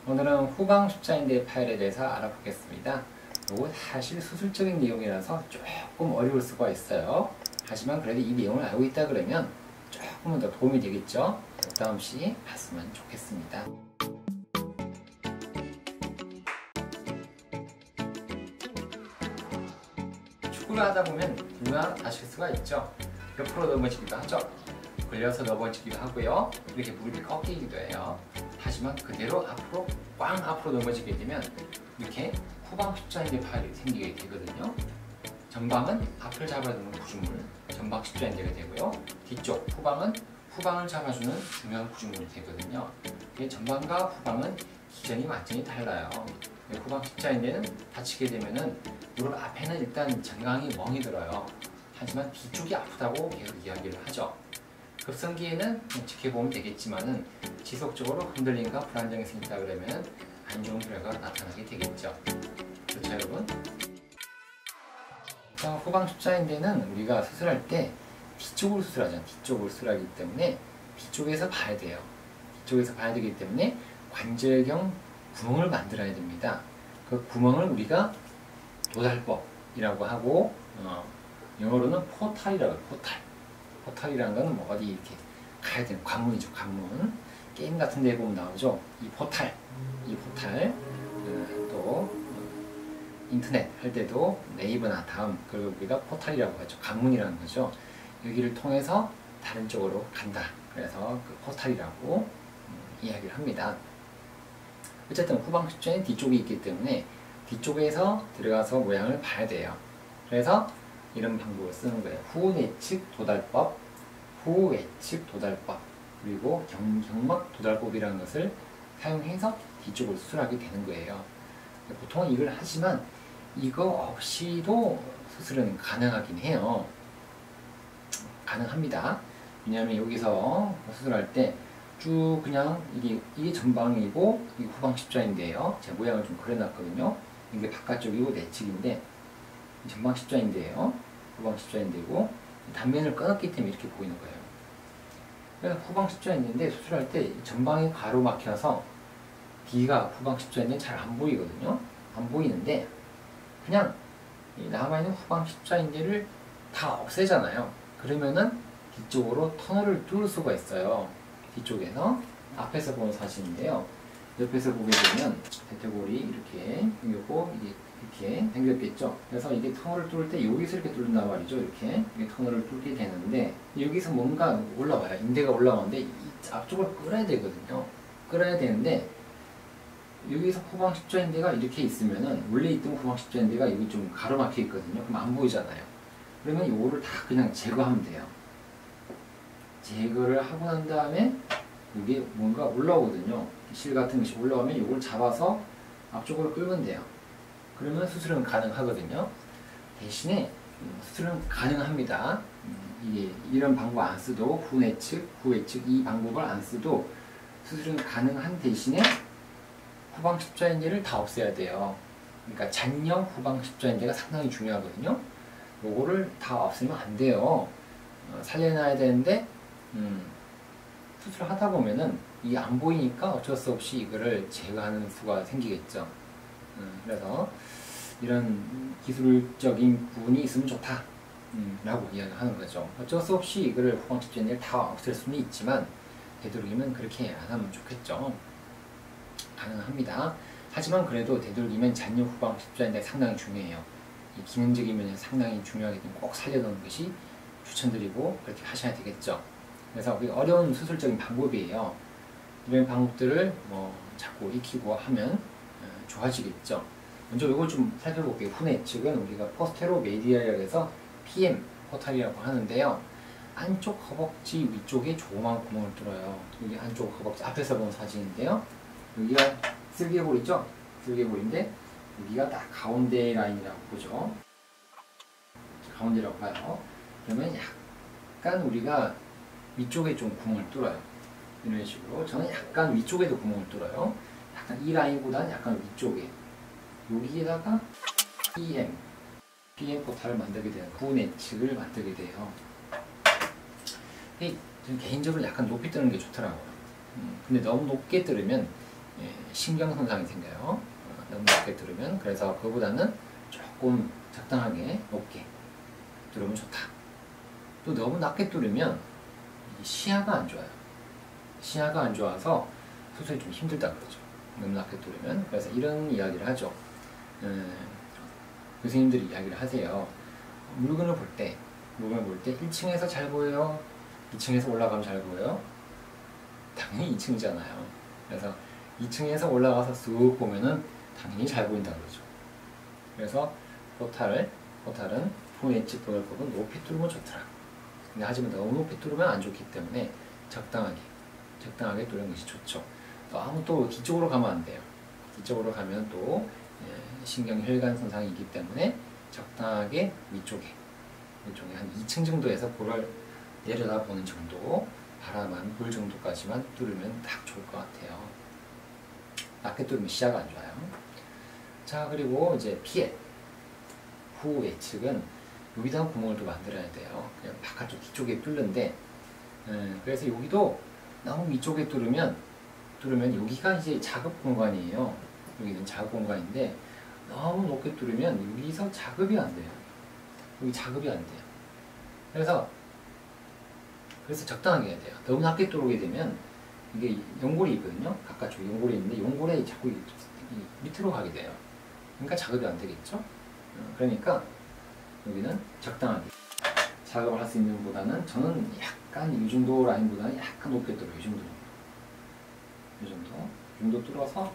오늘은 후방 숫자인대 파일에 대해서 알아보겠습니다. 이거 사실 수술적인 내용이라서 조금 어려울 수가 있어요. 하지만 그래도 이 내용을 알고 있다 그러면 조금은 더 도움이 되겠죠? 부담 없이 봤으면 좋겠습니다. 축구를 하다 보면 누구나 다칠 수가 있죠. 옆으로 넘어지기도 하죠. 걸려서 넘어지기도 하고요. 이렇게 무릎이 꺾이기도 해요. 하지만 그대로 앞으로 꽝 앞으로 넘어지게 되면 이렇게 후방 십자인대 파열이 생기게 되거든요. 전방은 앞을 잡아주는 구조물, 전방 십자인대가 되고요. 뒤쪽 후방은 후방을 잡아주는 중요한 구조물이 되거든요. 전방과 후방은 기전이 완전히 달라요. 후방 십자인대는 다치게 되면은 무릎 앞에는 일단 전강이 멍이 들어요. 하지만 뒤쪽이 아프다고 계속 이야기를 하죠. 급성기에는 지켜보면 되겠지만은 지속적으로 흔들림과 불안정이 생긴다 그러면 안 좋은 결과가 나타나게 되겠죠. 그렇죠, 여러분? 후방 십자인대는 우리가 수술할 때 뒤쪽으로 수술하잖아요. 뒤쪽으로 수술하기 때문에 뒤쪽에서 봐야 돼요. 뒤쪽에서 봐야 되기 때문에 관절경 구멍을 만들어야 됩니다. 그 구멍을 우리가 도달법이라고 하고 영어로는 포탈이라고 해요. 포탈이라는 건 뭐 어디 이렇게 가야 되는 관문이죠. 관문. 게임 같은 데 보면 나오죠. 이 포탈 또 인터넷 할 때도 네이버나 다음 그걸 우리가 포탈이라고 하죠. 관문이라는 거죠. 여기를 통해서 다른 쪽으로 간다. 그래서 그 포탈이라고 이야기를 합니다. 어쨌든 후방 십자인 뒤쪽이 있기 때문에 뒤쪽에서 들어가서 모양을 봐야 돼요. 그래서 이런 방법을 쓰는 거예요. 후내측 도달법, 후외측 도달법, 그리고 경막 도달법이라는 것을 사용해서 뒤쪽을 수술하게 되는 거예요. 보통은 이걸 하지만 이거 없이도 수술은 가능하긴 해요. 가능합니다. 왜냐하면 여기서 수술할 때 쭉 그냥 이게 전방이고 이게 후방 십자인데요. 제가 모양을 좀 그려놨거든요. 이게 바깥쪽이고 내측인데 전방 십자인데요. 후방 십자인데고 단면을 끊었기 때문에 이렇게 보이는 거예요. 그래서 후방 십자인데인데 수술할 때 전방이 가로막혀서 뒤가 후방 십자인데는 잘 안 보이거든요. 안 보이는데 그냥 남아있는 후방 십자인대를 다 없애잖아요. 그러면은 뒤쪽으로 터널을 뚫을 수가 있어요. 뒤쪽에서 앞에서 보는 사진인데요. 옆에서 보게 되면 대퇴골이 이렇게 생겼고 이게 이렇게 생겼겠죠. 그래서 이게 터널을 뚫을 때 여기서 이렇게 뚫는단 말이죠. 이렇게 터널을 뚫게 되는데 여기서 뭔가 올라와요. 인대가 올라오는데 이 앞쪽을 끌어야 되거든요. 끌어야 되는데 여기서 후방 십자인대가 이렇게 있으면은 원래 있던 후방 십자인대가 여기 좀 가로막혀 있거든요. 그럼 안 보이잖아요. 그러면 요거를 다 그냥 제거하면 돼요. 제거를 하고 난 다음에 이게 뭔가 올라오거든요. 실 같은 것이 올라오면 이걸 잡아서 앞쪽으로 끌면 돼요. 그러면 수술은 가능하거든요. 대신에 수술은 가능합니다. 이게 이런 방법 안 써도 후내측, 후외측 이 방법을 안 써도 수술은 가능한 대신에 후방 십자인대를 다 없애야 돼요. 그러니까 잔형 후방 십자인대가 상당히 중요하거든요. 요거를 다 없애면 안 돼요. 살려놔야 되는데 수술을 하다 보면은 이게 안 보이니까 어쩔 수 없이 이거를 제거하는 수가 생기겠죠. 그래서 이런 기술적인 부분이 있으면 좋다 라고 이야기하는 거죠. 어쩔 수 없이 이거를 후방 십자인대를 다 없앨 수는 있지만 되도록이면 그렇게 안 하면 좋겠죠. 가능합니다. 하지만 그래도 되도록이면 잔여 후방 십자인대가 상당히 중요해요. 이 기능적인 면에서 상당히 중요하기 때문에 꼭 살려놓는 것이 추천드리고 그렇게 하셔야 되겠죠. 그래서 어려운 수술적인 방법이에요. 이런 방법들을 자꾸 익히고 하면 좋아지겠죠. 먼저 이걸 좀 살펴볼게요. 후내측은 우리가 포스테로 메디아라고 해서 PM 포탈이라고 하는데요. 안쪽 허벅지 위쪽에 조그만 구멍을 뚫어요. 여기 안쪽 허벅지 앞에서 본 사진인데요. 여기가 쓸개골이죠? 쓸개골인데 여기가 딱 가운데 라인이라고 보죠. 가운데라고 봐요. 그러면 약간 우리가 위쪽에 좀 구멍을 뚫어요. 이런 식으로. 저는 약간 위쪽에도 구멍을 뚫어요. 약간 이 라인보다는 약간 위쪽에. 여기에다가 PM 포탈을 만들게 돼요. 후내측을 만들게 돼요. 저는 개인적으로 약간 높이 뜨는 게 좋더라고요. 근데 너무 높게 뜨르면 신경 손상이 생겨요. 너무 높게 뚫으면. 그래서 그거보다는 조금 적당하게 높게 뚫으면 좋다. 또 너무 낮게 뚫으면 시야가 안 좋아요. 시야가 안 좋아서 수술이 좀 힘들다 그러죠. 너무 낮게 뚫으면. 그래서 이런 이야기를 하죠. 교수님들이 이야기를 하세요. 물건을 볼 때 1층에서 잘 보여요? 2층에서 올라가면 잘 보여요? 당연히 2층이잖아요. 그래서 2층에서 올라가서 쑥 보면은 당연히 잘 보인다 그러죠. 그래서 포탈은 후엣측 도달법은 높이 뚫으면 좋더라. 근데 하지만 너무 높이 뚫으면 안 좋기 때문에 적당하게 뚫는 것이 좋죠. 너무 또 뒤쪽으로 가면 안 돼요. 뒤쪽으로 가면 또 신경혈관 손상이 있기 때문에 적당하게 위쪽에 한 2층 정도에서 볼을 내려다보는 정도, 바라만 볼 정도까지만 뚫으면 딱 좋을 것 같아요. 낮게 뚫으면 시야가 안 좋아요. 자, 그리고 이제 피해 후 예측은 여기다 구멍을 또 만들어야 돼요. 그냥 바깥쪽 뒤쪽에 뚫는데, 그래서 여기도 너무 위쪽에 뚫으면 여기가 이제 작업 공간이에요. 여기는 작업 공간인데 너무 높게 뚫으면 여기서 작업이 안 돼요. 여기 작업이 안 돼요. 그래서 적당하게 해야 돼요. 너무 낮게 뚫게 되면 이게 연골이 있거든요. 바깥쪽에 연골이 있는데 연골에 자꾸 밑으로 가게 돼요. 그러니까 작업이 안 되겠죠. 그러니까 여기는 적당하게 작업을 할 수 있는 보다는 저는 약간 이 정도 라인보다는 약간 높게 뚫어요. 이 정도 뚫어서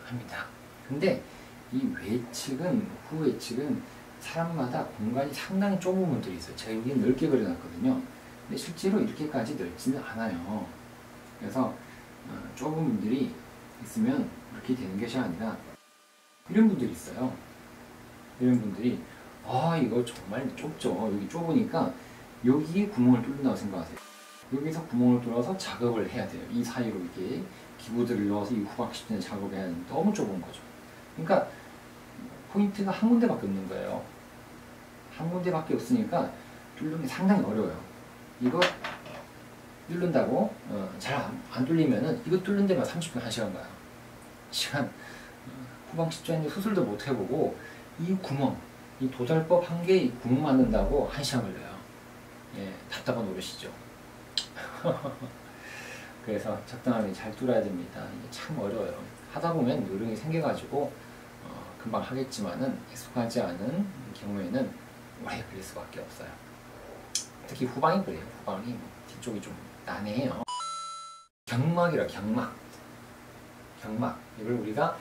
합니다. 근데 이 외측은 후외측은 사람마다 공간이 상당히 좁은 분들이 있어요. 제가 여기 넓게 그려놨거든요. 근데 실제로 이렇게까지 넓지는 않아요. 그래서 좁은 분들이 있으면 그렇게 되는 것이 아니라 이런 분들이 있어요. 이런 분들이 이거 정말 좁죠. 여기 좁으니까 여기에 구멍을 뚫는다고 생각하세요. 여기서 구멍을 뚫어서 작업을 해야 돼요. 이 사이로 이게 기구들을 넣어서 이 후박시키는 작업을 해야 되는데 너무 좁은 거죠. 그러니까 포인트가 한 군데밖에 없는 거예요. 한 군데밖에 없으니까 뚫는 게 상당히 어려워요. 이거 뚫는다고 잘 안 뚫리면은 이거 뚫는 데만 30분, 1시간 가요. 후방 십자인데 수술도 못 해보고 이 구멍, 이 도달법 한 개 구멍 만든다고 1시간 걸려요. 답답한 노릇이죠. 그래서 적당하게 잘 뚫어야 됩니다. 이게 참 어려워요. 하다 보면 요령이 생겨가지고 금방 하겠지만은 익숙하지 않은 경우에는 오래 걸릴 수밖에 없어요. 특히 후방이 그래요. 후방이 뒤쪽이 좀 난해해요. 경막이라 경막. 이걸 우리가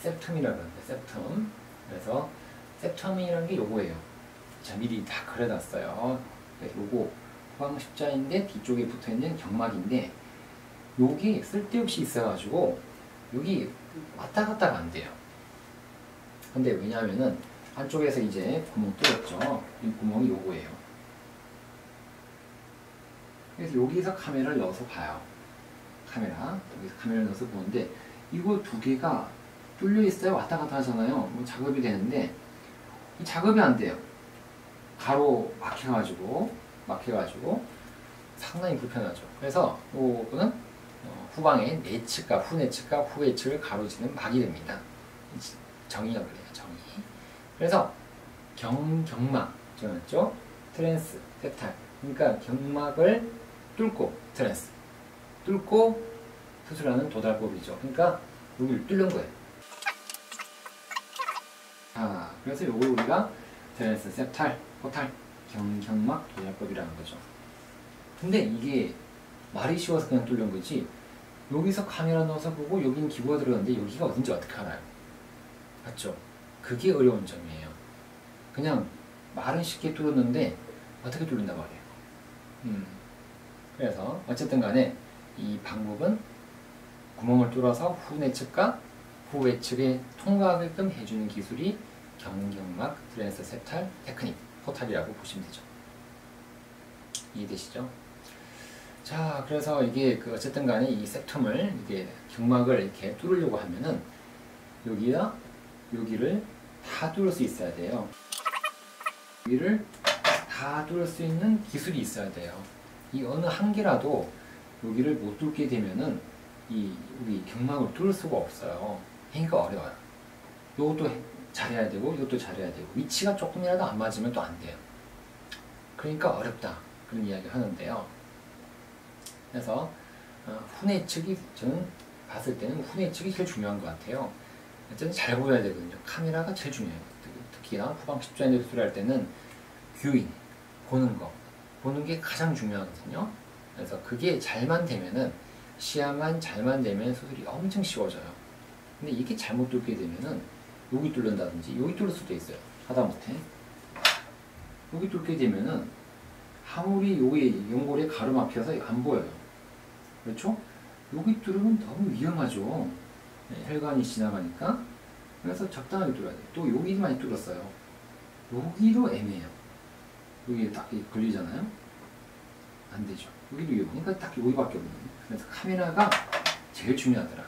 septum이라고 하는데 septum. 그래서 septum이라는 게 요거예요. 자, 미리 다 그려놨어요. 요거 후방 십자인데 뒤쪽에 붙어있는 경막인데 여기 쓸데없이 있어가지고 여기 왔다 갔다가 안 돼요. 근데 왜냐하면은 안쪽에서 이제 구멍 뚫었죠. 이 구멍이 요거예요. 그래서 여기서 카메라를 넣어서 봐요. 여기서 카메라를 넣어서 보는데 이거 두 개가 뚫려 있어요. 왔다 갔다 하잖아요. 뭐 작업이 되는데 이 작업이 안 돼요. 가로 막혀가지고 상당히 불편하죠. 그래서 이거는 후방의 내측과 후내측과 후외측을 가로지는 막이 됩니다. 정의라고 그래요. 정의. 그래서 경막 정했죠. 트랜스, 세탈. 그러니까 경막을 뚫고 트랜스, 뚫고 수술하는 도달법이죠. 그러니까 여기를 뚫는 거예요. 자, 그래서 요걸 우리가 트랜스, 세탈, 포탈, 경막 도달법이라는 거죠. 근데 이게 말이 쉬워서 그냥 뚫는 거지 여기서 카메라 넣어서 보고 여긴 기구가 들어갔는데 여기가 어딘지 어떻게 알아요? 맞죠? 그게 어려운 점이에요. 그냥 말은 쉽게 뚫었는데 어떻게 뚫린단 말이에요. 그래서 어쨌든 간에 이 방법은 구멍을 뚫어서 후내측과 후외측에 통과하게끔 해주는 기술이 경경막 트랜스 세탈 테크닉 포탈이라고 보시면 되죠. 이해되시죠? 자, 그래서 이게 어쨌든 간에 이 septum을 이게 경막을 이렇게 뚫으려고 하면은 여기를 다 뚫을 수 있어야 돼요. 여기를 다 뚫을 수 있는 기술이 있어야 돼요. 이 어느 한 개라도 여기를 못 뚫게 되면은 우리 경막을 뚫을 수가 없어요. 그러니까 어려워요. 요것도 잘해야 되고 이것도 잘해야 되고 위치가 조금이라도 안 맞으면 또 안 돼요. 그러니까 어렵다 그런 이야기 하는데요. 그래서 후뇌 측이 저는 봤을 때는 후뇌 측이 제일 중요한 것 같아요. 어쨌든 잘 보여야 되거든요. 카메라가 제일 중요해요. 특히나 후방 10자인대 수술할 때는 뷰잉 보는 게 가장 중요하거든요. 그래서 그게 잘만 되면은 시야만 잘만 되면 수술이 엄청 쉬워져요. 근데 이게 잘못 뚫게 되면은 여기 뚫는다든지 여기 뚫을 수도 있어요. 하다못해 여기 뚫게 되면은 아무리 여기 연골에 가로막혀서 안 보여요. 그렇죠? 여기 뚫으면 너무 위험하죠. 네, 혈관이 지나가니까. 그래서 적당하게 뚫어야 돼요. 또 여기 많이 뚫었어요. 여기도 애매해요. 여기 딱 걸리잖아요. 안 되죠. 여기도 위험. 그러니까 딱 여기밖에 없는. 그래서 카메라가 제일 중요하더라.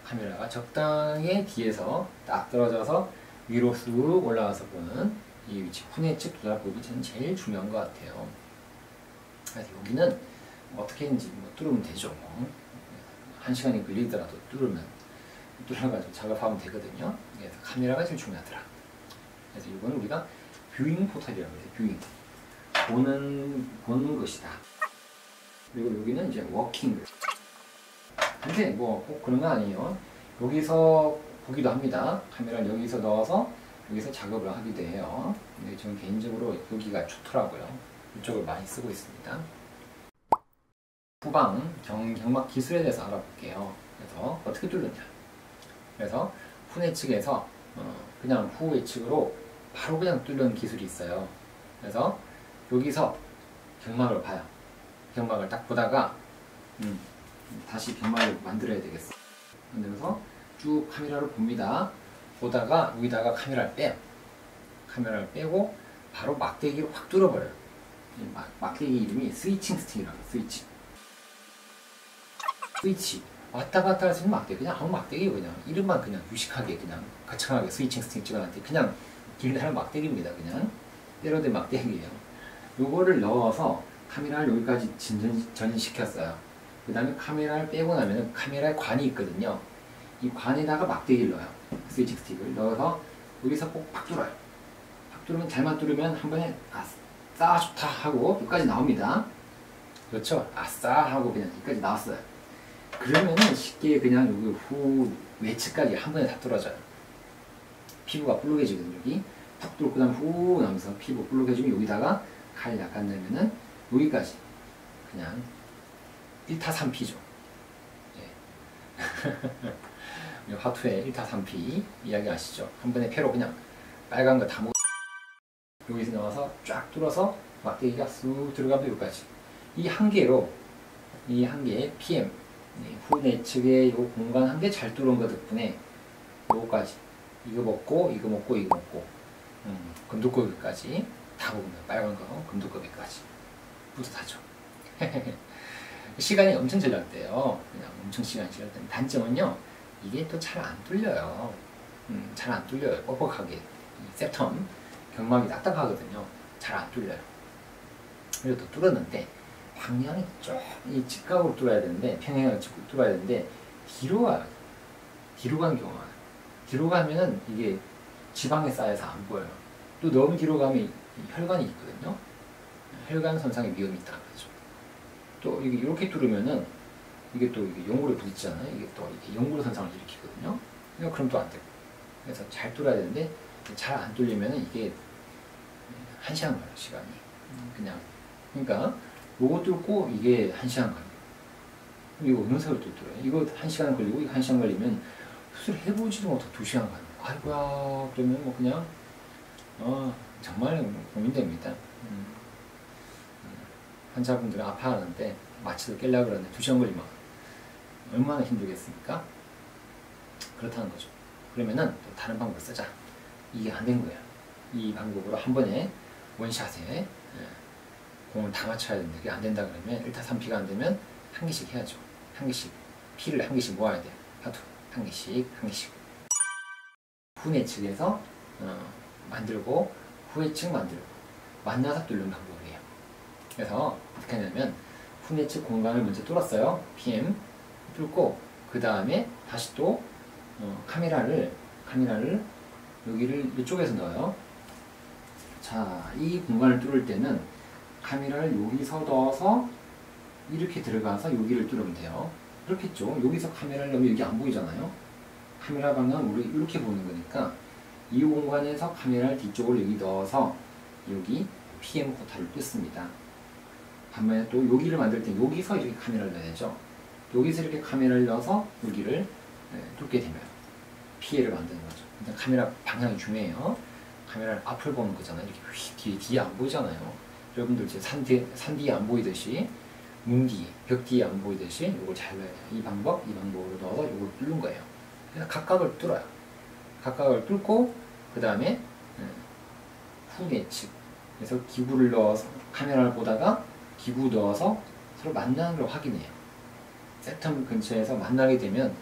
카메라가 적당히 뒤에서 딱 떨어져서 위로 쑥 올라가서 보는 이 위치, 후뇌 측 도달부분이 저는 제일 중요한 것 같아요. 그래서 여기는 어떻게든지 뚫으면 되죠. 1시간이 걸리더라도 뚫어가지고 작업하면 되거든요. 그래서 카메라가 제일 중요하더라. 그래서 이거는 우리가 뷰잉 포털이라고 해요. 뷰잉. 보는 것이다. 그리고 여기는 이제 워킹. 근데 뭐 꼭 그런 건 아니에요. 여기서 보기도 합니다. 카메라를 여기서 넣어서 여기서 작업을 하기도 해요. 근데 저는 개인적으로 여기가 좋더라고요. 이쪽을 많이 쓰고 있습니다. 후방 경막 기술에 대해서 알아볼게요. 그래서 어떻게 뚫느냐. 그래서 후뇌 측에서 그냥 후외 측으로 바로 그냥 뚫는 기술이 있어요. 그래서 여기서 경막을 봐요. 경막을 딱 보다가 다시 경막을 만들어야 되겠어. 만들어서 쭉 카메라를 봅니다. 보다가 여기다가 카메라를 빼요. 카메라를 빼고 바로 막대기로 확 뚫어버려요. 막대기 이름이 스위칭 스틱이라고 해요. 스위치 왔다 갔다 할 수 있는 막대기, 그냥 아무 막대기예요. 그냥 이름만 그냥 유식하게 그냥 거창하게 스위칭 스틱 찍어놨는데 그냥 길다란 막대기입니다. 그냥 때려댄 막대기예요. 요거를 넣어서 카메라를 여기까지 전시켰어요. 그 다음에 카메라를 빼고 나면 카메라에 관이 있거든요. 이 관에다가 막대기를 넣어요. 스위칭 스틱을 넣어서 여기서 꼭 팍 뚫어요. 팍 뚫으면, 잘만 뚫으면 한 번에 아싸 좋다 하고 여기까지 나옵니다. 그렇죠? 아싸 하고 그냥 여기까지 나왔어요. 그러면은 쉽게 그냥 여기 후 외측까지 한 번에 다 뚫어져요. 피부가 볼록해지거든요. 여기 팍 뚫고 그다음 후 나면서 피부 볼록해지면 여기다가 칼 약간 넣으면은 여기까지 그냥 1타 3피죠. 예. 화투의 1타 3피 이야기 아시죠? 한 번에 패로 그냥 빨간 거 다 여기서 나와서 쫙 뚫어서 막대기가 쑥 들어가면 여기까지. 이 한 개로 이 한 개의 PM 후뇌 측의 이 공간 한 개 잘 뚫은 것 덕분에 요거까지 이거 먹고 이거 먹고 이거 먹고 금두꺼비까지 다 먹으면 빨간 거 금두꺼비까지 뿌듯하죠. 시간이 엄청 절약돼요. 그냥 엄청 시간이 절약되는 단점은요, 이게 또 잘 안 뚫려요. 잘 안 뚫려요. 뻑뻑하게 septum 경막이 딱딱하거든요. 잘 안 뚫려요. 그래도 뚫었는데 방향이 이 직각으로 뚫어야 되는데, 평행을 뚫어야 되는데 뒤로 가요. 뒤로 가는 경우가 많아요. 뒤로 가면은 이게 지방에 쌓여서 안 보여요. 또 너무 뒤로 가면 혈관이 있거든요. 혈관 손상의 위험이 있다는 거죠. 또 이렇게 뚫으면은 이게 또 이게 연골에 부딪히잖아요. 이게 또 이렇게 연골 손상을 일으키거든요. 그러니까 그럼 또 안 되고. 그래서 잘 뚫어야 되는데 잘 안 뚫리면은 이게 1시간 걸려요, 시간이. 그냥. 그러니까 요거 뚫고 이게 1시간 걸려요. 이거 어느 세월 뚫어요? 이거 1시간 걸리고 이거 1시간 걸리면 수술 해보지도 못하고 2시간 가는 거예요. 아이고야, 그러면 뭐 그냥 정말 고민됩니다. 환자분들은 아파하는데 마취도 깨려고 그러는데 2시간 걸리면 얼마나 힘들겠습니까? 그렇다는 거죠. 그러면은 또 다른 방법을 쓰자. 이게 안 된 거예요. 이 방법으로 한 번에 원샷에 공을 다 맞춰야 되는데 그게 안 된다 그러면 1타 3피가 안 되면 한 개씩 해야죠. 한 개씩 피를 한 개씩 모아야 돼요. 하도 한 개씩 한 개씩. 후뇌 측에서 만들고 후외 측 만들고 만나서 뚫는 방법이에요. 그래서 어떻게 하냐면 후뇌 측 공간을 먼저 뚫었어요. PM 뚫고 그 다음에 다시 또 카메라를 여기를 이쪽에서 넣어요. 자, 이 공간을 뚫을 때는 카메라를 여기서 넣어서 이렇게 들어가서 여기를 뚫으면 돼요. 그렇겠죠. 여기서 카메라를 넣으면 여기 안 보이잖아요. 카메라 방향은 우리 이렇게 보는 거니까 이 공간에서 카메라를 뒤쪽으로 여기 넣어서 여기 PM 포탈을 뚫습니다. 반면에 또 여기를 만들 때 여기서 이렇게 카메라를 넣어야 되죠. 여기서 이렇게 카메라를 넣어서 여기를 뚫게 되면 피해를 만드는 거죠. 일단 카메라 방향이 중요해요. 카메라를 앞을 보는 거잖아요. 이렇게 뒤에 안 보이잖아요. 여러분들 이제 산 뒤에 안 보이듯이 문 뒤, 벽 뒤에 안 보이듯이 이걸 잘 넣어야 돼요. 이 방법으로 넣어서 이걸 뚫는 거예요. 그래서 각각을 뚫어요. 각각을 뚫고 그 다음에 후내측 그래서 기구를 넣어서 카메라를 보다가 기구 넣어서 서로 만나는 걸 확인해요. 세텀 근처에서 만나게 되면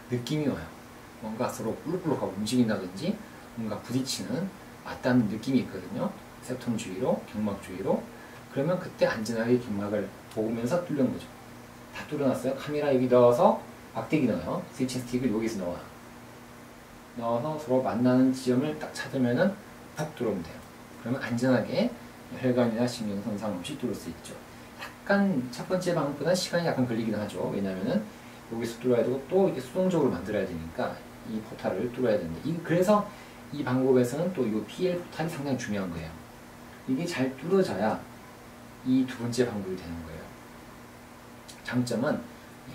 느낌이 와요. 뭔가 서로 뿔룩뿔룩하고 움직인다든지 뭔가 부딪히는 맞닿는 느낌이 있거든요. 세텀 주위로, 경막 주위로. 그러면 그때 안전하게 경막을 보면서 뚫는 거죠. 다 뚫어놨어요. 카메라 여기 넣어서 막대기 넣어요. 스위칭 스틱을 여기서 넣어요. 넣어서 서로 만나는 지점을 딱 찾으면은 푹 뚫으면 돼요. 그러면 안전하게 혈관이나 신경 손상 없이 뚫을 수 있죠. 약간 첫 번째 방법보다 시간이 약간 걸리긴 하죠. 왜냐면은 여기서 뚫어야 되고 또 이렇게 수동적으로 만들어야 되니까 이 포탈을 뚫어야 되는데 그래서 이 방법에서는 또 이 PL 포탈이 상당히 중요한 거예요. 이게 잘 뚫어져야 이 두 번째 방법이 되는 거예요. 장점은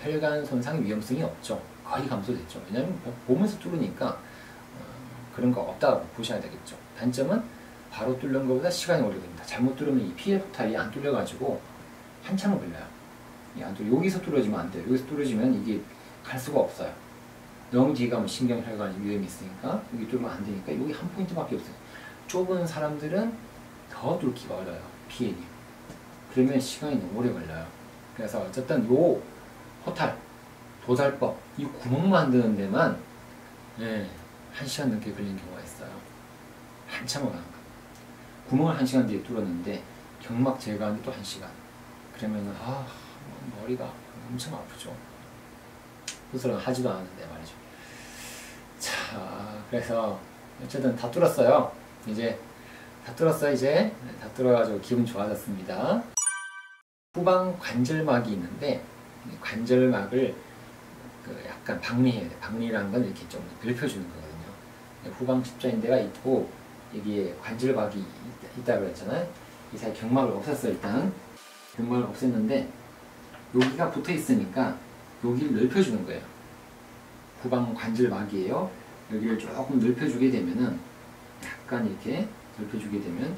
혈관 손상 위험성이 없죠. 거의 감소됐죠. 왜냐면 보면서 뚫으니까 그런 거 없다고 보셔야 되겠죠. 단점은 바로 뚫는 것보다 시간이 오래 걸립니다. 잘못 뚫으면 이 PL 포탈이 안 뚫려가지고 한참을 걸려요. 여기서 뚫어지면 안 돼요. 여기서 뚫어지면 이게 갈 수가 없어요. 너무 뒤에 가면 신경혈관 위험이 있으니까 여기 뚫으면 안 되니까 여기 한 포인트밖에 없어요. 좁은 사람들은 더 뚫기가 어려워요. PL이. 그러면 시간이 너무 오래 걸려요. 그래서 어쨌든 요 포탈, 도살법, 이 구멍 만드는 데만 1시간 넘게 걸린 경우가 있어요. 한참을 가는 거예요. 구멍을 1시간 뒤에 뚫었는데 경막 제거하는데 또 1시간. 그러면은 머리가 엄청 아프죠. 수술은 하지도 않았는데 말이죠. 자, 그래서 어쨌든 다 뚫었어요. 이제 다 뚫어가지고 기분 좋아졌습니다. 후방 관절막이 있는데 관절막을 약간 박리해야 돼. 박리라는 건 이렇게 좀 넓혀주는 거거든요. 후방 십자인대가 있고 여기에 관절막이 있다고 했잖아요. 이 사이 경막을 없앴어. 일단 경막을 없앴는데 여기가 붙어 있으니까 여기를 넓혀주는 거예요. 후방 관절막이에요. 여기를 조금 넓혀주게 되면은 약간 이렇게 넓혀주게 되면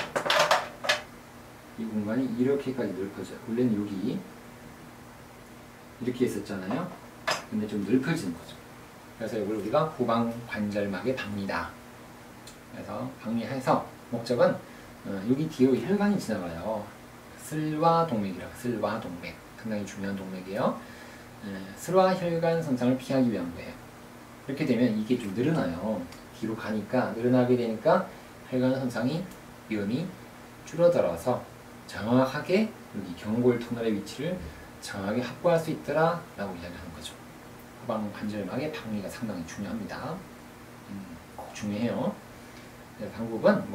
이 공간이 이렇게까지 넓혀져요. 원래는 여기 이렇게 있었잖아요. 근데 좀 넓혀지는 거죠. 그래서 이걸 우리가 후방 관절막의 박리다. 그래서 박리해서 목적은 여기 뒤로 혈관이 지나가요. 슬와 동맥이라고. 슬와 동맥 상당히 중요한 동맥이에요. 슬와 혈관 손상을 피하기 위한 거예요. 이렇게 되면 이게 좀 늘어나요. 뒤로 가니까 늘어나게 되니까 혈관 손상이 위험이 줄어들어서 정확하게 여기 경골 터널의 위치를 정확하게 확보할 수 있더라 라고 이야기하는 거죠. 후방 관절막의 박리가 상당히 중요합니다. 꼭 중요해요. 방법은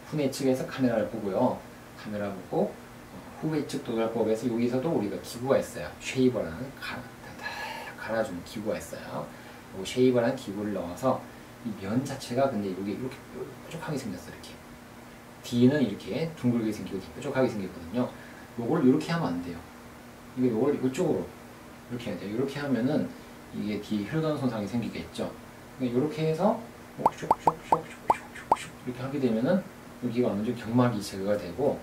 후내측에서 카메라를 보고요. 카메라 보고 후회측 도달법에서 여기서도 우리가 기구가 있어요. 쉐이버라는 갈아주는 기구가 있어요. 이 쉐이버라는 기구를 넣어서 이 면 자체가 근데 여기 이렇게 뾰족하게 생겼어. 이렇게 뒤는 이렇게 둥글게 생기고 뾰족하게 생겼거든요. 요걸 이렇게 하면 안 돼요. 이게 요걸 이쪽으로 이렇게 해야 돼요. 이렇게 하면은 이게 뒤에 혈관 손상이 생기겠죠. 이렇게 해서 이렇게 하게 되면은 여기가 어느 정도 경막이 제거가 되고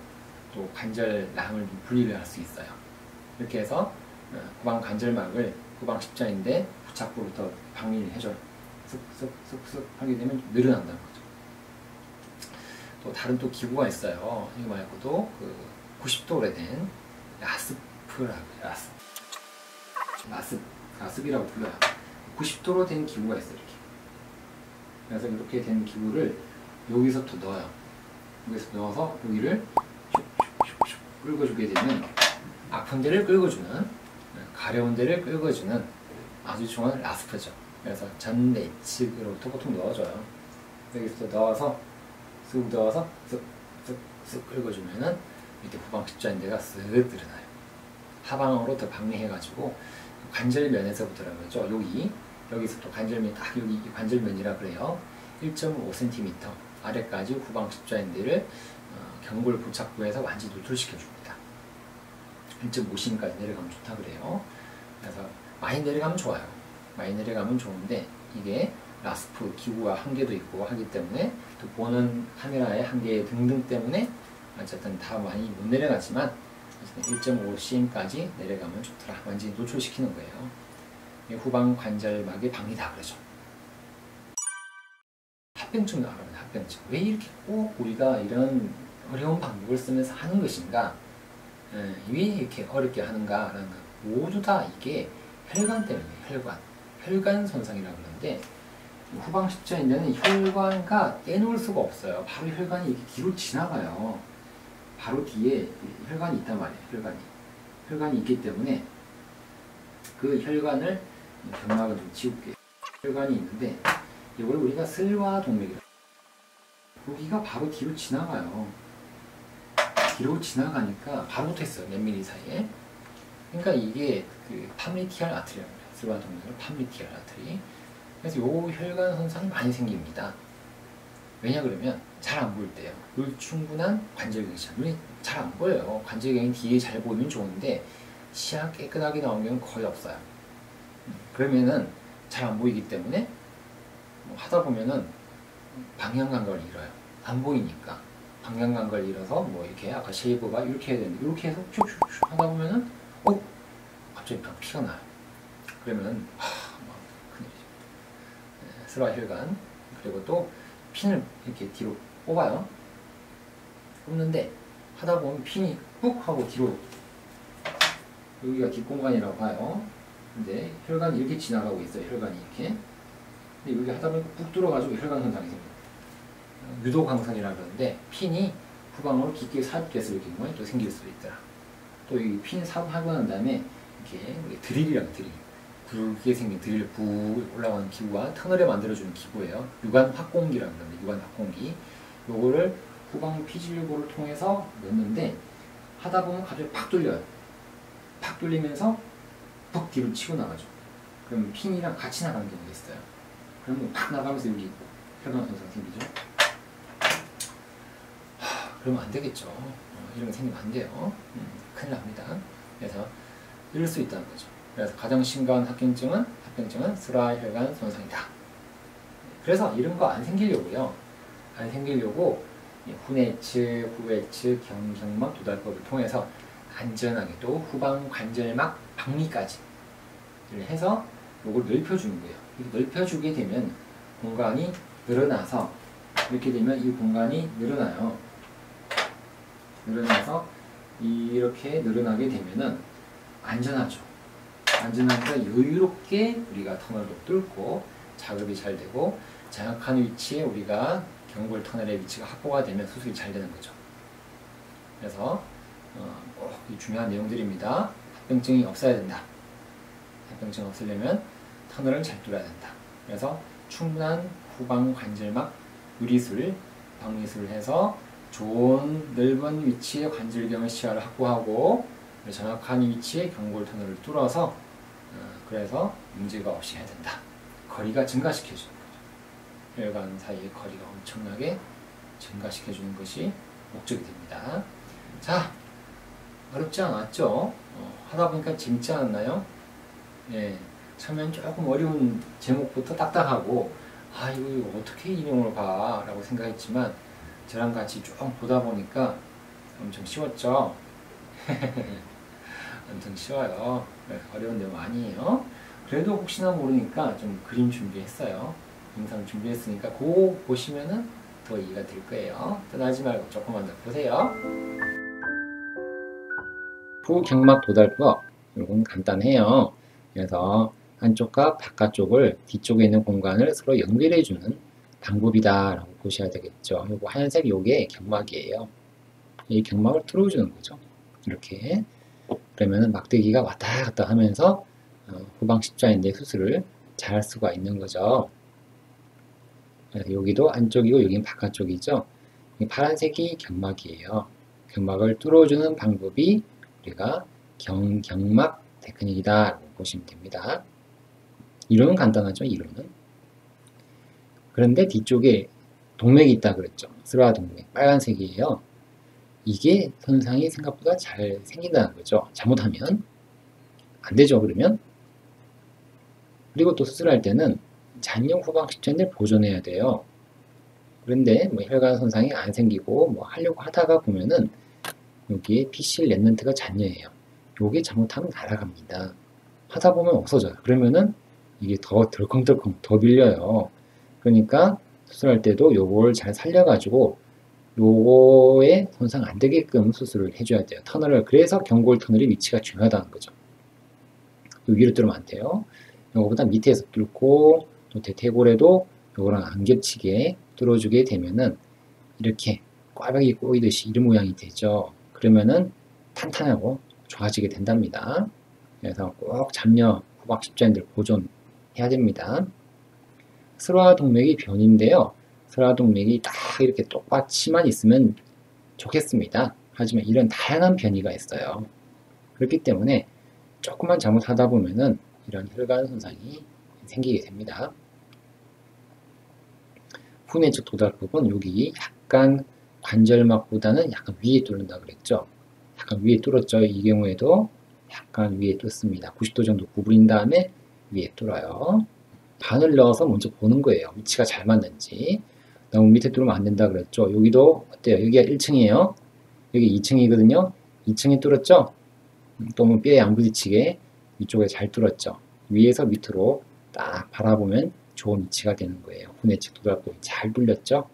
또 관절낭을 분리를 할 수 있어요. 이렇게 해서 후방 관절막을 후방 십자인대 부착부부터 박리를 해줘요. 쓱쓱쓱쓱 하게 되면 늘어난다는 거죠. 또 다른 또 기구가 있어요. 이거 말고도 90도 오래된 라스프라고 라스프이라고 불러요. 90도로 된 기구가 있어요. 이렇게. 그래서 이렇게 된 기구를 여기서부터 넣어요. 여기서 넣어서 여기를 슉슉슉슉 끌어주게 되면 아픈 데를 끌어주는, 가려운 데를 끌어주는 아주 중요한 라스프죠. 그래서 전 내측으로부터 보통 넣어줘요. 여기서 넣어서 쑥 넣어서 쑥 긁어주면은 이렇게 후방 십자인대가 쓱 늘어나요. 하방으로 더 방해해가지고 관절면에서부터라는 거죠. 여기서부터 관절면 딱 여기 관절면이라 그래요. 1.5cm 아래까지 후방 십자인대를 경골 부착부에서 완전히 노출시켜 줍니다. 1.5cm까지 내려가면 좋다 그래요. 그래서 많이 내려가면 좋아요. 많이 내려가면 좋은데 이게 라스프 기구가 한계도 있고 하기 때문에 또 보는 카메라의 한계 등등 때문에 어쨌든 다 많이 못 내려가지만 1.5cm까지 내려가면 좋더라. 완전히 노출시키는 거예요. 후방 관절막의 방이다 그러죠. 합병증 나오면 합병증. 왜 이렇게 꼭 우리가 이런 어려운 방법을 쓰면서 하는 것인가? 왜 이렇게 어렵게 하는가라는 것. 모두 다 이게 혈관 때문에 혈관 손상이라고 그러는데 후방 십자인대는 혈관과 떼놓을 수가 없어요. 바로 혈관이 이렇게 뒤로 지나가요. 바로 뒤에 혈관이 있단 말이에요. 혈관이 있기 때문에 그 혈관을 경막을 좀 지울게요. 혈관이 있는데 이걸 우리가 슬화동맥이라고 여기가 바로 뒤로 지나가요. 뒤로 지나가니까 바로 됐어요. 몇 미리 사이에. 그러니까 이게 그 파밀리티알 아트리라고 해요. 슬화동맥을 파밀리티알 아트리. 그래서 요 혈관 손상이 많이 생깁니다. 왜냐 그러면 잘 안 보일 때요. 충분한 관절경이 눈이 잘 안 보여요. 관절경이 뒤에 잘 보이면 좋은데 시야 깨끗하게 나오는 경우는 거의 없어요. 그러면은 잘 안 보이기 때문에 하다 보면은 방향감각을 잃어요. 안 보이니까 방향감각을 잃어서 뭐 이렇게 아까 쉐이브가 이렇게 해야 되는데 이렇게 해서 슉슉슉 하다 보면은 갑자기 피가 나요. 그러면은 큰일이죠. 슬화혈관. 그리고 또 핀을 이렇게 뒤로 뽑아요. 뽑는데 하다 보면 핀이 꾹 하고 뒤로 여기가 뒷공간이라고 봐요. 근데 혈관이 이렇게 지나가고 있어요. 혈관이 이렇게. 근데 여기 하다 보니까 꾹 뚫어가지고 혈관 손상이 생겨요. 유도광선이라고 그러는데 핀이 후방으로 깊게 삽입돼서 이렇게 경우에 또 생길 수도 있더라. 또 이 핀 삽입하고 난 다음에 이렇게 우리 드릴이라고 드릴. 굵게 생긴 드릴 부 올라가는 기구가 터널에 만들어주는 기구예요. 유관 확공기라고 그러는데 유관 확공기. 요거를 후방 피질고를 통해서 넣는데 하다 보면 갑자기 팍 뚫려요. 팍 뚫리면서 푹 뒤로 치고 나가죠. 그럼 핀이랑 같이 나가는 경우가 있어요. 그러면 팍 나가면서 여기 혈관 손상 생기죠. 그러면 안 되겠죠. 이런 게 생기면 안 돼요. 큰일 납니다. 그래서 이럴 수 있다는 거죠. 그래서 가장 심각한 합병증은 슬화혈관 손상이다. 그래서 이런 거 안 생기려고요. 안 생기려고 후내측, 후외측, 경막 도달법을 통해서 안전하게 또 후방 관절막 박리까지 해서 이걸 넓혀주는 거예요. 이렇게 넓혀주게 되면 공간이 늘어나서 이렇게 되면 이 공간이 늘어나요. 늘어나서 이렇게 늘어나게 되면은 안전하죠. 안전하니까 여유롭게 우리가 터널도 뚫고 작업이 잘 되고 정확한 위치에 우리가 경골 터널의 위치가 확보가 되면 수술이 잘 되는 거죠. 그래서 꼭 중요한 내용들입니다. 합병증이 없어야 된다. 합병증 없으려면 터널을 잘 뚫어야 된다. 그래서 충분한 후방 관절막 유리술, 박리술을 해서 좋은 넓은 위치에 관절경의 시야를 확보하고 정확한 위치에 경골 터널을 뚫어서 그래서 문제가 없이 해야 된다. 거리가 증가시켜주는 거죠. 혈관 사이의 거리가 엄청나게 증가시켜주는 것이 목적이 됩니다. 자, 어렵지 않았죠? 하다 보니까 재밌지 않았나요? 예, 처음엔 조금 어려운 제목부터 딱딱하고 이거 어떻게 인용을 가? 라고 생각했지만 저랑 같이 쭉 보다 보니까 엄청 쉬웠죠? 엄청 쉬워요. 어려운 내용 아니에요. 그래도 혹시나 모르니까 좀 그림 준비했어요. 영상 준비했으니까 그거 보시면은 더 이해가 될 거예요. 떠나지 말고 조금만 더 보세요. 후경막 도달법, 이건 간단해요. 그래서 한쪽과 바깥쪽을 뒤쪽에 있는 공간을 서로 연결해주는 방법이다 라고 보셔야 되겠죠. 요거 하얀색 요게 경막이에요. 이 경막을 뚫어주는 거죠. 이렇게. 그러면은 막대기가 왔다 갔다 하면서 후방 십자인대 수술을 잘 할 수가 있는 거죠. 그래서 여기도 안쪽이고 여기는 바깥쪽이죠. 이 파란색이 경막이에요. 경막을 뚫어주는 방법이 우리가 경막 테크닉이다 라고 보시면 됩니다. 이론은 간단하죠. 이론은. 그런데 뒤쪽에 동맥이 있다 그랬죠. 슬화 동맥 빨간색이에요. 이게 손상이 생각보다 잘 생긴다는 거죠. 잘못하면 안 되죠. 그러면. 그리고 또 수술할 때는 잔여 후방 십자인대를 보존해야 돼요. 그런데 뭐 혈관 손상이 안 생기고 뭐 하려고 하다가 보면은 여기에 피실 랩런트가 잔여해요. 요게 잘못하면 날아갑니다. 하다 보면 없어져요. 그러면은 이게 더 덜컹덜컹 더 밀려요. 그러니까 수술할 때도 요걸 잘 살려가지고 요거에 손상 안 되게끔 수술을 해줘야 돼요. 터널을. 그래서 경골 터널의 위치가 중요하다는 거죠. 요 위로 뚫으면 안 돼요. 요거보다 밑에서 뚫고 또 대퇴골에도 요거랑 안 겹치게 뚫어주게 되면은 이렇게 꽈배기 꼬이듯이 이런 모양이 되죠. 그러면은 탄탄하고 좋아지게 된답니다. 그래서 꼭 잡녀 후방 십자인대를 보존해야 됩니다. 슬화동맥이 변인데요. 슬화동맥이 딱 이렇게 똑같이만 있으면 좋겠습니다. 하지만 이런 다양한 변이가 있어요. 그렇기 때문에 조금만 잘못하다 보면은 이런 혈관 손상이 생기게 됩니다. 후내측 도달부분 여기 약간 관절막보다는 약간 위에 뚫는다 그랬죠. 약간 위에 뚫었죠. 이 경우에도 약간 위에 뚫습니다. 90도 정도 구부린 다음에 위에 뚫어요. 반을 넣어서 먼저 보는 거예요. 위치가 잘 맞는지. 너무 밑에 뚫으면 안 된다 그랬죠. 여기도 어때요? 여기가 1층이에요. 여기 2층이거든요. 2층에 뚫었죠. 또 뭐 뼈에 안 부딪히게 위쪽에 잘 뚫었죠. 위에서 밑으로 딱 바라보면 좋은 위치가 되는 거예요. 후내측 도달법이 잘 뚫렸죠.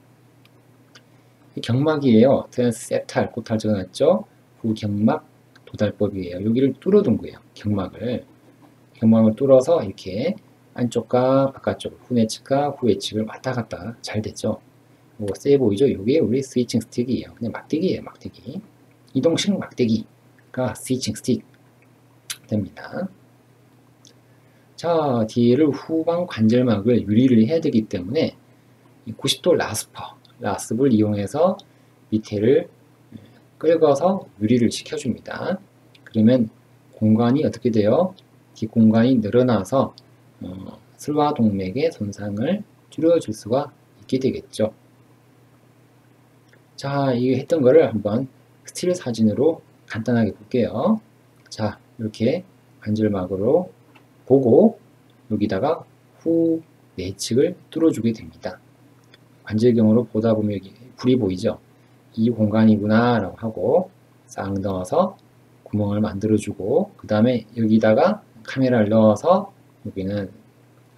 경막이에요. 트랜스셉탈 고탈 적어놨죠. 후경막 도달법이에요. 여기를 뚫어둔 거예요. 경막을 뚫어서 이렇게 안쪽과 바깥쪽, 후내측과 후외측을 왔다 갔다 잘 됐죠. 이거 세 보이죠? 이게 우리 스위칭 스틱이에요. 그냥 막대기예요. 막대기. 이동식 막대기가 스위칭 스틱 됩니다. 자, 뒤를 후방 관절막을 유리를 해야 되기 때문에 90도 라스프를 이용해서 밑에를 긁어서 유리를 시켜줍니다. 그러면 공간이 어떻게 돼요? 뒷공간이 늘어나서 슬화동맥의 손상을 줄여줄 수가 있게 되겠죠. 자, 이 했던 거를 한번 스틸 사진으로 간단하게 볼게요. 자, 이렇게 관절막으로 보고 여기다가 후 내측을 뚫어주게 됩니다. 관절경으로 보다 보면 여기 불이 보이죠? 이 공간이구나 라고 하고 싹 넣어서 구멍을 만들어주고 그 다음에 여기다가 카메라를 넣어서 여기는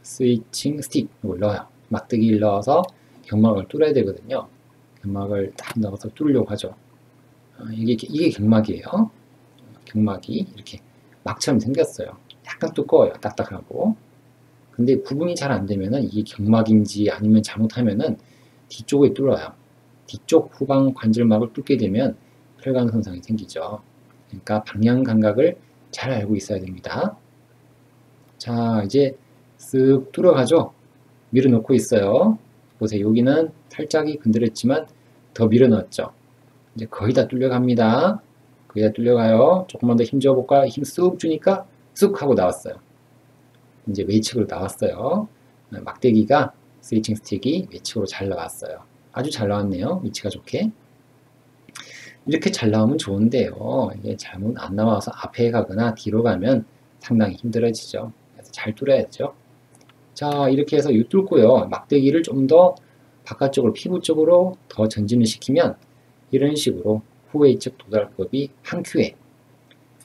스위칭 스틱을 넣어요. 막대기를 넣어서 경막을 뚫어야 되거든요. 경막을 딱 넣어서 뚫으려고 하죠. 이게 경막이에요. 경막이 이렇게 막처럼 생겼어요. 약간 두꺼워요. 딱딱하고. 근데 구분이 잘 안 되면은 이게 경막인지 아니면 잘못하면은 뒤쪽에 뚫어요. 뒤쪽 후방 관절막을 뚫게 되면 혈관 손상이 생기죠. 그러니까 방향 감각을 잘 알고 있어야 됩니다. 자, 이제 쓱 뚫어가죠. 밀어넣고 있어요. 보세요. 여기는 살짝이 건드렸지만 더 밀어넣었죠. 이제 거의 다 뚫려갑니다. 거의 다 뚫려가요. 조금만 더 힘 줘볼까? 힘 쑥 주니까 쑥 하고 나왔어요. 이제 외측으로 나왔어요. 막대기가 스위칭 스틱이 외측으로 잘 나왔어요. 아주 잘 나왔네요. 위치가 좋게. 이렇게 잘 나오면 좋은데요. 이게 잘못 안 나와서 앞에 가거나 뒤로 가면 상당히 힘들어지죠. 그래서 잘 뚫어야죠. 자, 이렇게 해서 이 뚫고요. 막대기를 좀 더 바깥쪽으로 피부 쪽으로 더 전진을 시키면 이런 식으로 후외측 도달법이 한 큐에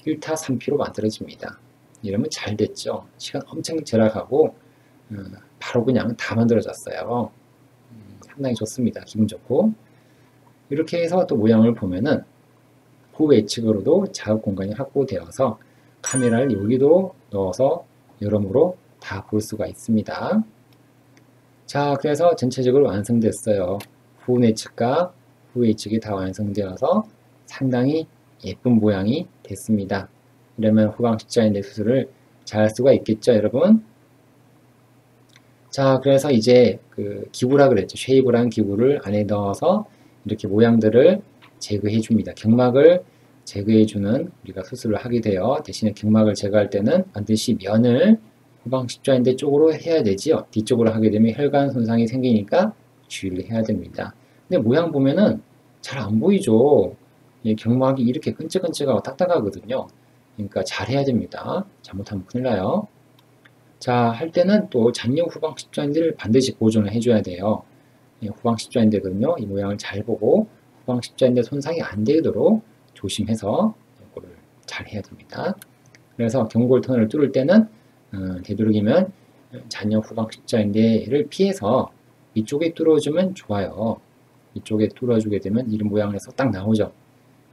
1타 3피로 만들어집니다. 이러면 잘 됐죠. 시간 엄청 절약하고 바로 그냥 다 만들어졌어요. 상당히 좋습니다. 기분 좋고. 이렇게 해서 또 모양을 보면은 후외측으로도 자극 공간이 확보되어서 카메라를 여기도 넣어서 여러모로 다 볼 수가 있습니다. 자, 그래서 전체적으로 완성됐어요. 후내측과 후외측이 다 완성되어서 상당히 예쁜 모양이 됐습니다. 이러면 후방 십자인대 수술을 잘 수가 있겠죠, 여러분? 자, 그래서 이제 그 기구라 그랬죠. 쉐이브라는 기구를 안에 넣어서 이렇게 모양들을 제거해 줍니다. 경막을 제거해 주는 우리가 수술을 하게 돼요. 대신에 경막을 제거할 때는 반드시 면을 후방 십자인대 쪽으로 해야 되지요. 뒤쪽으로 하게 되면 혈관 손상이 생기니까 주의를 해야 됩니다. 근데 모양 보면은 잘 안 보이죠. 이 경막이 이렇게 끈적끈적하고 딱딱하거든요. 그러니까 잘 해야 됩니다. 잘못하면 큰일 나요. 자, 할 때는 또 잔여 후방 십자인대를 반드시 고정을 해줘야 돼요. 후방 십자인대거든요. 이 모양을 잘 보고 후방 십자인대 손상이 안 되도록 조심해서 이거를 잘 해야 됩니다. 그래서 경골 터널을 뚫을 때는 되도록이면 잔여 후방 십자인대를 피해서 이쪽에 뚫어주면 좋아요. 이쪽에 뚫어주게 되면 이런 모양에서 딱 나오죠.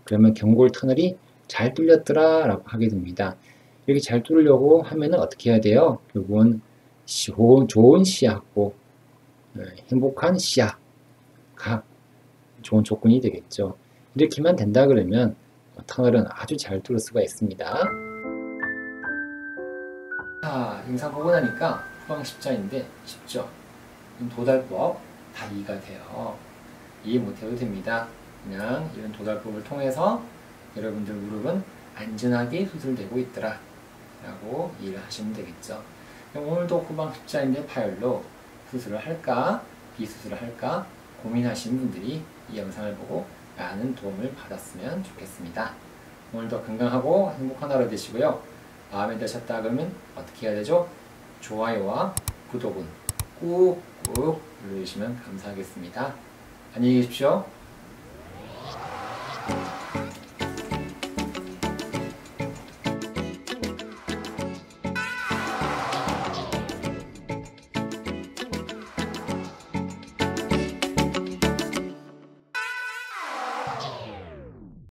그러면 경골 터널이 잘 뚫렸더라 라고 하게 됩니다. 이렇게 잘 뚫으려고 하면은 어떻게 해야 돼요? 결국은 좋은 시야 확보, 행복한 시야가 좋은 조건이 되겠죠. 이렇게만 된다 그러면 터널은 아주 잘 뚫을 수가 있습니다. 자, 영상 보고 나니까 후방 십자인데 쉽죠? 도달법 다 이해가 돼요. 이해 못해도 됩니다. 그냥 이런 도달법을 통해서 여러분들 무릎은 안전하게 수술되고 있더라 라고 이해를 하시면 되겠죠. 오늘도 후방 십자인대 파열로 수술을 할까 비수술을 할까 고민하시는 분들이 이 영상을 보고 많은 도움을 받았으면 좋겠습니다. 오늘도 건강하고 행복한 하루 되시고요. 마음에 드셨다 그러면 어떻게 해야 되죠? 좋아요와 구독은 꾹꾹 눌러주시면 감사하겠습니다. 안녕히 계십시오.